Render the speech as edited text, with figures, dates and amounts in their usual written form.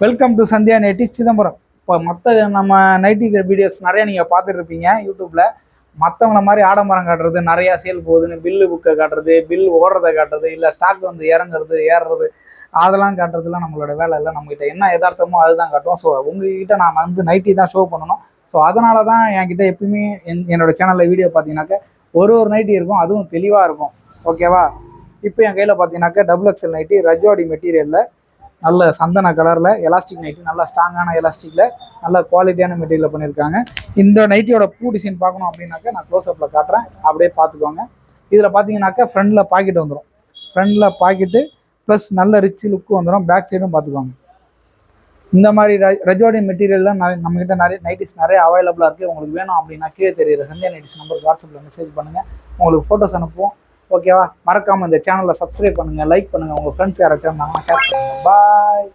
Welcome to Sandhya nighties Chidambaram. இப்போ மற்ற நம்ம நைட்டி வீடியோஸ் நிறையா நீங்கள் பார்த்துட்டு இருப்பீங்க யூடியூப்பில். மற்றவங்கள மாதிரி ஆடம்பரம் காட்டுறது, நிறையா சேல் போகுதுன்னு பில்லு புக்கை காட்டுறது, பில் ஓடுறதை காட்டுறது, இல்லை ஸ்டாக் வந்து இறங்குறது ஏறுறது, அதெல்லாம் காட்டுறதுலாம் நம்மளோட வேலை இல்லை. நம்மகிட்ட என்ன யதார்த்தமோ அதுதான் காட்டுவோம். ஸோ உங்ககிட்ட நான் வந்து நைட்டி தான் ஷோ பண்ணணும். ஸோ அதனால தான் என்கிட்ட எப்பயுமே என்னோட சேனலில் வீடியோ பார்த்தீங்கன்னாக்க ஒரு நைட்டி இருக்கும், அதுவும் தெளிவாக இருக்கும். ஓகேவா? இப்போ என் கையில் பார்த்தீங்கன்னாக்கா டபுள் எக்ஸல் நைட்டி ரஜோடி மெட்டீரியலில் நல்ல சந்தன கலரில் எலாஸ்டிக் நைட்டி, நல்லா ஸ்ட்ராங்கான எலாஸ்டிக்கில் நல்ல குவாலிட்டியான மெட்டீரியல் பண்ணியிருக்காங்க. இந்த நைட்டியோட பூ டிசைன் பார்க்கணும் அப்படின்னாக்கா நான் க்ளோஸ்அப்பில் காட்டுறேன், அப்படியே பார்த்துக்கோங்க. இதில் பார்த்தீங்கன்னாக்கா ஃப்ரண்டில் பாக்கெட் வந்துடும். ஃப்ரண்டில் பாக்கெட்டு ப்ளஸ் நல்ல ரிச் லுக்கு வந்துடும். பேக் சைடும் பார்த்துக்கோங்க. இந்த மாதிரி ரஜோடி மெட்டீரியல்லாம் நம்மகிட்ட நிறைய நைட்டிஸ் நிறைய அவைலபிளாக இருக்குது. உங்களுக்கு வேணும் அப்படின்னா கீழே தெரியுற சந்தியா நைட்டிஸ் நம்பருக்கு வாட்ஸ்அப்பில் மெசேஜ் பண்ணுங்கள், உங்களுக்கு ஃபோட்டோஸ் அனுப்புவோம். ஓகேவா? மறக்காமல் இந்த சேனலை சப்ஸ்கிரைப் பண்ணுங்கள், லைக் பண்ணுங்கள், உங்கள் ஃப்ரெண்ட்ஸ் யாராச்சும் இருந்தாங்கன்னா ஷேர் பண்ணுங்கள். பாய்.